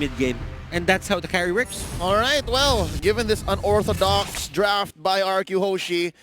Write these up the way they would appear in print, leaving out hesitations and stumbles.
mid-game. And that's how the carry works. All right, well, given this unorthodox draft by RRQ HOSHI,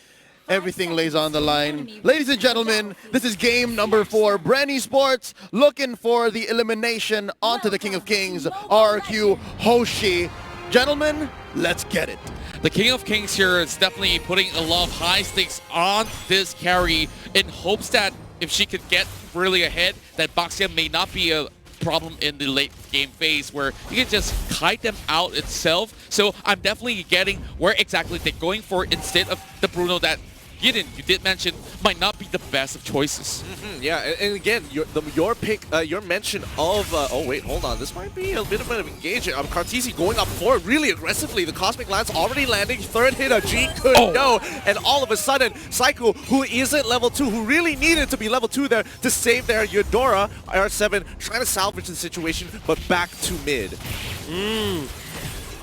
everything lays on the line. Ladies and gentlemen, this is game number 4. BREN ESPORTS looking for the elimination onto the King of Kings, RRQ HOSHI. Gentlemen, let's get it. The King of Kings here is definitely putting a lot of high stakes on this carry in hopes that if she could get really ahead, that Baxia may not be a problem in the late game phase where you can just kite them out itself. So I'm definitely getting where exactly they're going for instead of the Bruno that you did mention might not be the best of choices. Yeah, and again, your pick, your mention of oh wait, hold on, this might be a bit of an engagement. Cartesi going up forward really aggressively. The Cosmic Lance already landing, third hit of G could no, and all of a sudden, Psycho, who isn't level 2, who really needed to be level 2 there to save their Eudora, R7 trying to salvage the situation, but back to mid.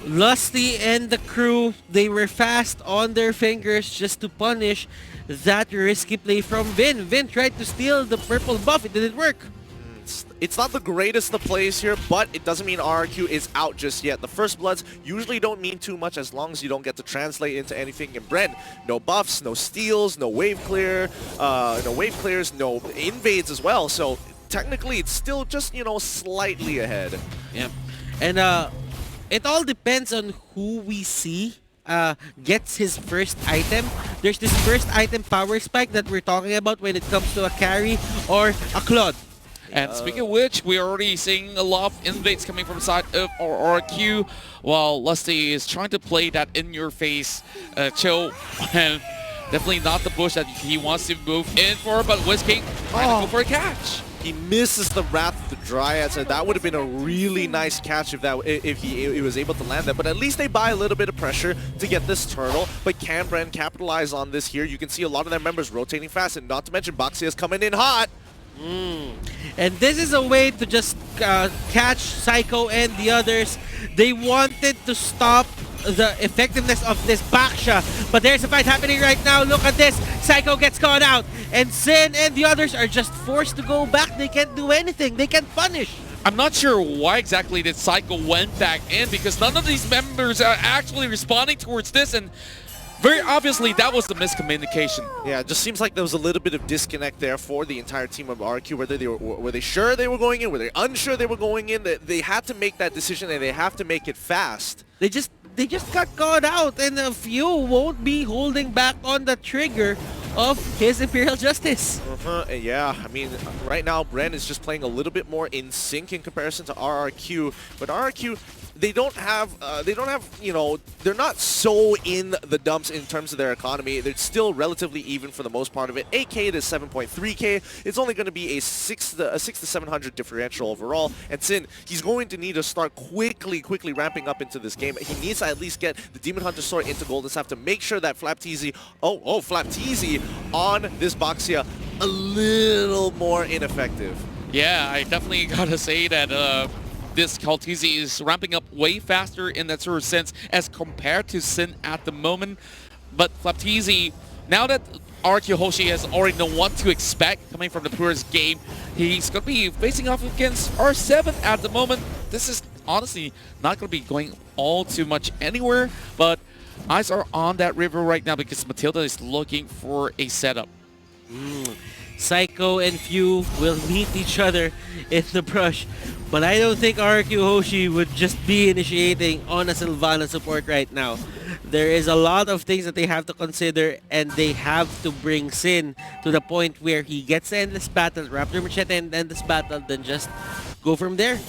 Lusty and the crew, they were fast on their fingers just to punish that risky play from Vin. Vin tried to steal the purple buff, it didn't work. It's not the greatest of plays here, but it doesn't mean RRQ is out just yet. The First Bloods usually don't mean too much as long as you don't get to translate into anything in BREN. No buffs, no steals, no wave clear, no wave clears, no invades as well. So technically it's still just, you know, slightly ahead. Yeah. And it all depends on who we see gets his first item. There's this first item power spike that we're talking about when it comes to a carry or a Claude. And speaking of which, we're already seeing a lot of invades coming from the side of RRQ, while Lusty is trying to play that in-your-face chill, and definitely not the bush that he wants to move in for, but Whisking trying to go for a catch. He misses the Wrath of the Dryads, and that would have been a really nice catch if he was able to land that. But at least they buy a little bit of pressure to get this turtle. But can BREN capitalize on this here? You can see a lot of their members rotating fast, and not to mention Baxia is coming in hot. And this is a way to just catch Psycho and the others. They wanted to stop the effectiveness of this Baxia, but there's a fight happening right now. Look at this. Psycho gets caught out, and Sin and the others are just forced to go back. They can't do anything. They can't punish. I'm not sure why exactly that Psycho went back in, because none of these members are actually responding towards this, and very obviously that was the miscommunication. Yeah, it just seems like there was a little bit of disconnect there for the entire team of RQ. Whether they were they sure they were going in, were they unsure they were going in? They had to make that decision, and they have to make it fast. They just got caught out, and a few won't be holding back on the trigger of his Imperial Justice. Yeah, I mean, right now BREN is just playing a little bit more in sync in comparison to RRQ, but RRQ, they don't have, you know, they're not so in the dumps in terms of their economy. They're still relatively even for the most part of it. 8K to 7.3K. It's only going to be a 6 to 700 differential overall. And Sin, he's going to need to start quickly ramping up into this game. He needs to at least get the Demon Hunter Sword into Golden Staff to make sure that Flapteezy, Flapteezy on this Baxia a little more ineffective. Yeah, I definitely gotta say that this Kaltizi is ramping up way faster in that sort of sense as compared to Sin at the moment. But Flapteezy, now that RRQ HOSHI has already known what to expect coming from the Purist game, he's going to be facing off against R7 at the moment. This is honestly not going to be going all too much anywhere, but eyes are on that river right now because Matilda is looking for a setup. Psycho and Few will meet each other in the brush, but I don't think RRQ HOSHI would just be initiating on a Sylvana support right now. There is a lot of things that they have to consider, and they have to bring Sin to the point where he gets the endless battle, Raptor Machete and endless battle, then just go from there.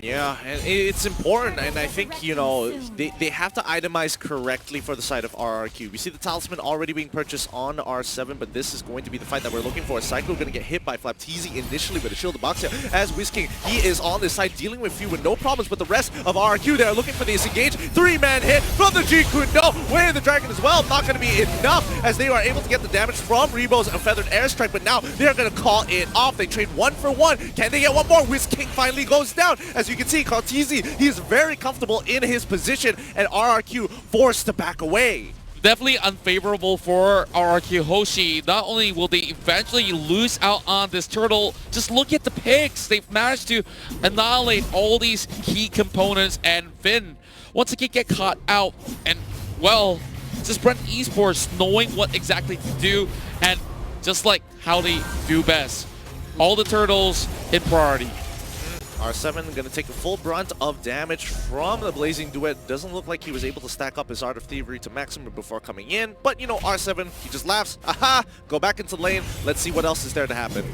Yeah, and it's important, and I think, you know, they have to itemize correctly for the side of RRQ. We see the Talisman already being purchased on R7, but this is going to be the fight that we're looking for. Psycho going to get hit by Flapteezy initially with a shield of Boxia. As Whisking, he is on this side dealing with Few with no problems, but the rest of RRQ, they're looking for the disengage. 3-man hit from the G-Kun. No, Way of the Dragon as well. Not going to be enough as they are able to get the damage from Rebo's and Feathered Airstrike, but now they're going to call it off. They trade 1 for 1. Can they get one more? Whisking finally goes down. As you can see, Kaltizi, he is very comfortable in his position, and RRQ forced to back away. definitely unfavorable for RRQ HOSHI. Not only will they eventually lose out on this turtle, just look at the picks. They've managed to annihilate all these key components, and Finn, once again, get caught out. And, well, just BREN eSports knowing what exactly to do, and just like how they do best. All the turtles in priority. R7 going to take the full brunt of damage from the Blazing Duet. Doesn't look like he was able to stack up his Art of Thievery to maximum before coming in. But, you know, R7, he just laughs. Aha! Go back into lane. Let's see what else is there to happen.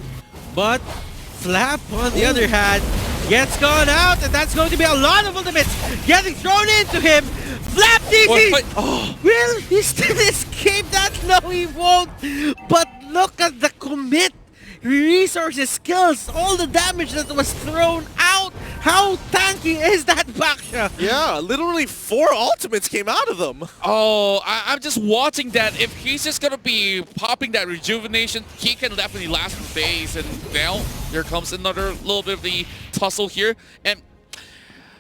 But Flap, on the other hand, gets gone out, and that's going to be a lot of ultimates getting thrown into him. Flap DC! Oh, Will he still escape that? No, he won't. But look at the commit. Resources, skills, all the damage that was thrown out. How tanky is that Baksha? Yeah, literally 4 ultimates came out of them. Oh, I'm just watching that. If he's just gonna be popping that rejuvenation, he can definitely last for days. And now here comes another little bit of the tussle here. And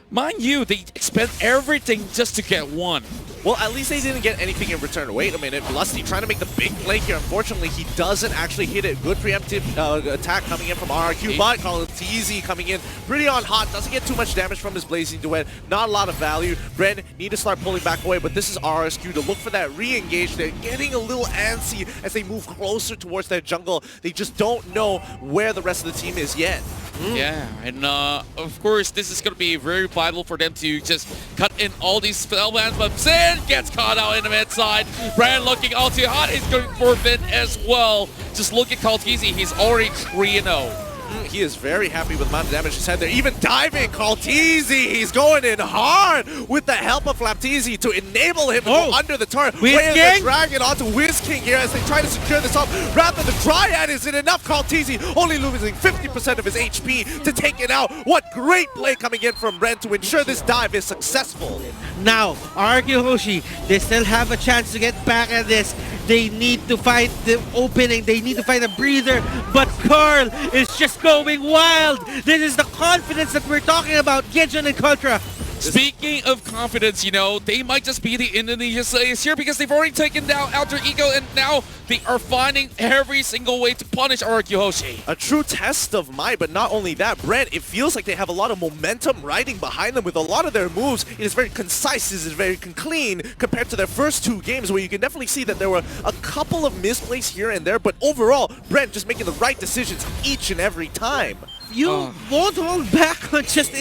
mind you, they expend everything just to get one. Well, at least they didn't get anything in return. Wait a minute, Lusty trying to make the big play here. Unfortunately, he doesn't actually hit it. Good preemptive attack coming in from RRQ, but Kaltizi coming in pretty on hot. Doesn't get too much damage from his Blazing Duet. Not a lot of value. BREN need to start pulling back away, but this is RRQ to look for that re-engage. They're getting a little antsy as they move closer towards their jungle. They just don't know where the rest of the team is yet. Yeah, and of course, this is going to be very vital for them to just cut in all these spell bands, but Sin gets caught out in the mid side. BREN looking all too hot. He's going for Finn as well. Just look at Kaltizi. He's already 3-0. He is very happy with the amount of damage he's had there. Even diving, Kaltizi, he's going in hard with the help of Flaptizi to enable him to go under the turret. Whereas the dragon onto Wizking here as they try to secure this up. Rather, the Dryad isn't enough. Kaltizi only losing 50% of his HP to take it out. What great play coming in from BREN to ensure this dive is successful. Now, RRQ HOSHI, they still have a chance to get back at this. They need to find the opening. They need to find a breather. But Carl is just going wild. This is the confidence that we're talking about. Gideon and Contra. Speaking of confidence, you know, they might just be the Indonesia Slayers here because they've already taken down Alter Ego, and now they are finding every single way to punish RRQ HOSHI. A true test of might, but not only that, BREN, it feels like they have a lot of momentum riding behind them with a lot of their moves. It is very concise, it is very clean compared to their first 2 games where you can definitely see that there were a couple of misplays here and there, but overall, BREN just making the right decisions each and every time. You won't hold back on just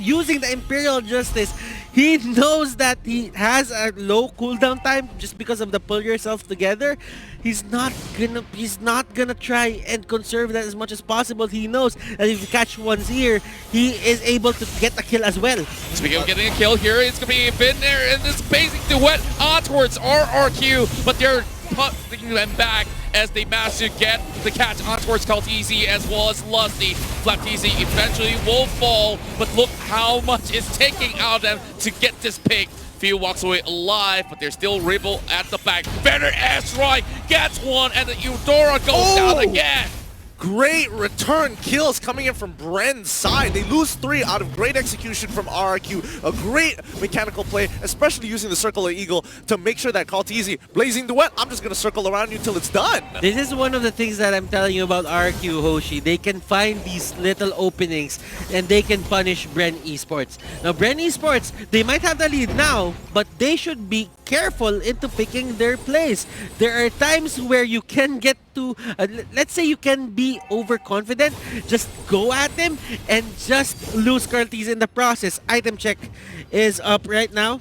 using the Imperial Justice. He knows that he has a low cooldown time just because of the pull yourself together. He's not gonna try and conserve that as much as possible. He knows that if you catch one's ear, he is able to get a kill as well. Speaking of getting a kill here, it's gonna be Finn there, and this Blazing Duet on towards RRQ, but they're putting them back as they manage to get the catch on towards Kaltizi as well as Lusty. Flaptizi eventually will fall, but look how much it's taking out of them to get this pick. Few walks away alive, but there's still Ribble at the back. Better S-Strike gets one, and the Eudora goes down again. Great return kills coming in from BREN's side. They lose 3 out of great execution from RRQ. A great mechanical play, especially using the Circle of Eagle to make sure that Kaltizi, Blazing Duet, I'm just going to circle around you till it's done. This is one of the things that I'm telling you about RRQ HOSHI. They can find these little openings and they can punish BREN eSports. Now, BREN eSports, they might have the lead now, but they should be careful into picking their plays. There are times where you can get to, let's say you can be overconfident, just go at them and just lose Kaltizi in the process. Item check is up right now.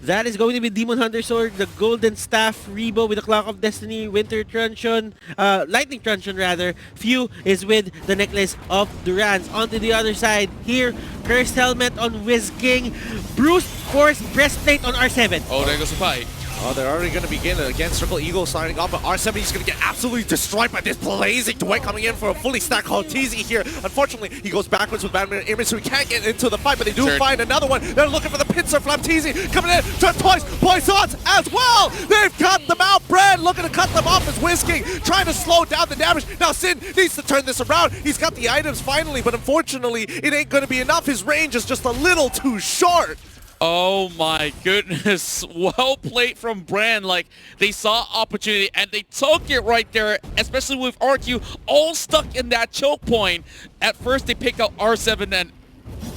That is going to be Demon Hunter Sword, the Golden Staff, Rebo with the Clock of Destiny, Winter Truncheon, Lightning Truncheon rather. Few is with the Necklace of Durans. Onto the other side here, Cursed Helmet on Wiz King, Bruce Force Breastplate on R7. Oh, there goes the fight. Oh, they're already going to begin again. Circle Eagle starting off, but R7 is going to get absolutely destroyed by this Blazing Duet coming in for a fully stacked Kaltizi here. Unfortunately, he goes backwards with Batman Image, so he can't get into the fight, but they do find another one. They're looking for the pincer. Flaptizi coming in, turn twice, Poisons as well. They've cut them out. BREN looking to cut them off as Whisking, trying to slow down the damage. Now Sin needs to turn this around. He's got the items finally, but unfortunately, it ain't going to be enough. His range is just a little too short. Oh my goodness. Well played from BREN. Like, they saw opportunity and they took it right there, especially with RQ all stuck in that choke point. At first, they pick up R7 and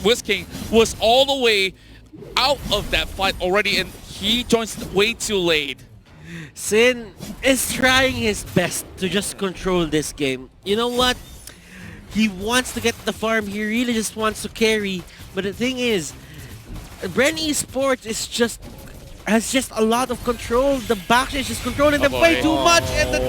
Whisking was all the way out of that fight already, and he joins way too late. Sin is trying his best to just control this game. You know what? He wants to get the farm. He really just wants to carry. But the thing is, BREN Esports has just a lot of control. The back is just controlling them way too much, and the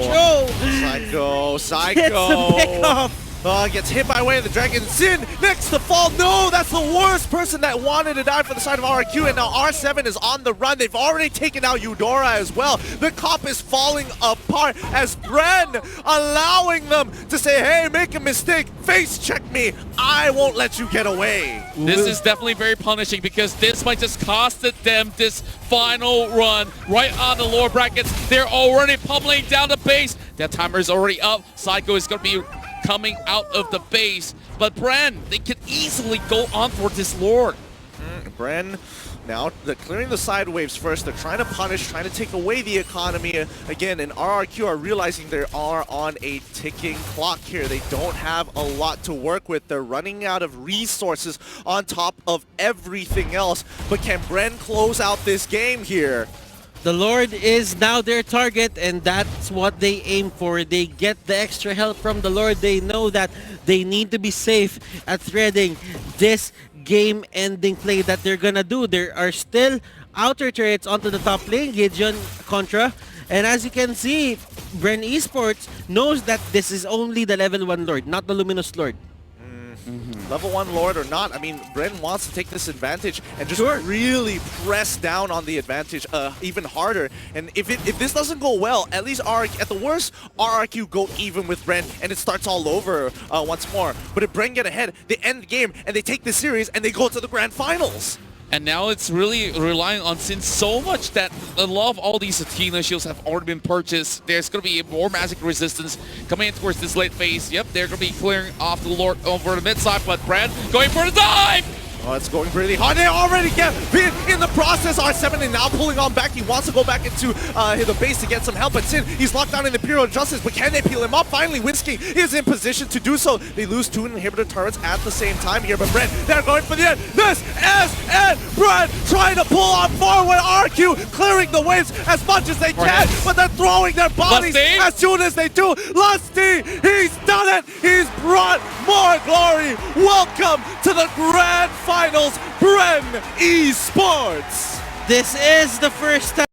throw Psycho. gets the pick off. Gets hit by way of the dragon. Sin next to fall. No, that's the worst person that wanted to die for the side of RRQ. And now R7 is on the run. They've already taken out Eudora as well. The cop is falling apart as BREN allowing them to say, hey, make a mistake. Face check me. I won't let you get away. This is definitely very punishing because this might just costed them this final run right on the lower brackets. They're already pummeling down the base. That timer is already up. Psycho is going to be coming out of the base, but BREN, they could easily go on for this Lord. BREN now they're clearing the side waves first. They're trying to punish, trying to take away the economy again, and RRQ are realizing they are on a ticking clock here. They don't have a lot to work with. They're running out of resources on top of everything else. But can BREN close out this game here? The Lord is now their target, and that's what they aim for. They get the extra help from the Lord. They know that they need to be safe at threading this game-ending play that they're gonna do. There are still outer turrets onto the top lane, Gideon, Contra, and as you can see, BREN Esports knows that this is only the level 1 Lord, not the Luminous Lord. Level 1 Lord or not, I mean, BREN wants to take this advantage and just Sure. really press down on the advantage even harder. And if this doesn't go well, at least at the worst, RRQ go even with BREN and it starts all over once more. But if BREN get ahead, they end the game and they take this series and they go to the grand finals. And now it's really relying on Sin so much that a lot of all these Athena shields have already been purchased. There's going to be more magic resistance coming in towards this late phase. Yep, they're going to be clearing off the Lord over the mid side, but BREN going for the dive! Oh, it's going really hard. They already get bit in the process. R7 is now pulling on back. He wants to go back into the base to get some help. But Sin, he's locked down in Imperial Justice. But can they peel him up? Finally, Whiskey is in position to do so. They lose 2 inhibitor turrets at the same time here. But BREN, they're going for the end. This is it. BREN trying to pull on forward. RQ clearing the waves as much as they can. But they're throwing their bodies Lusty? as soon as they do. Lusty, he's done it. He's brought more glory. Welcome to the grand finals, BREN Esports. This is the first time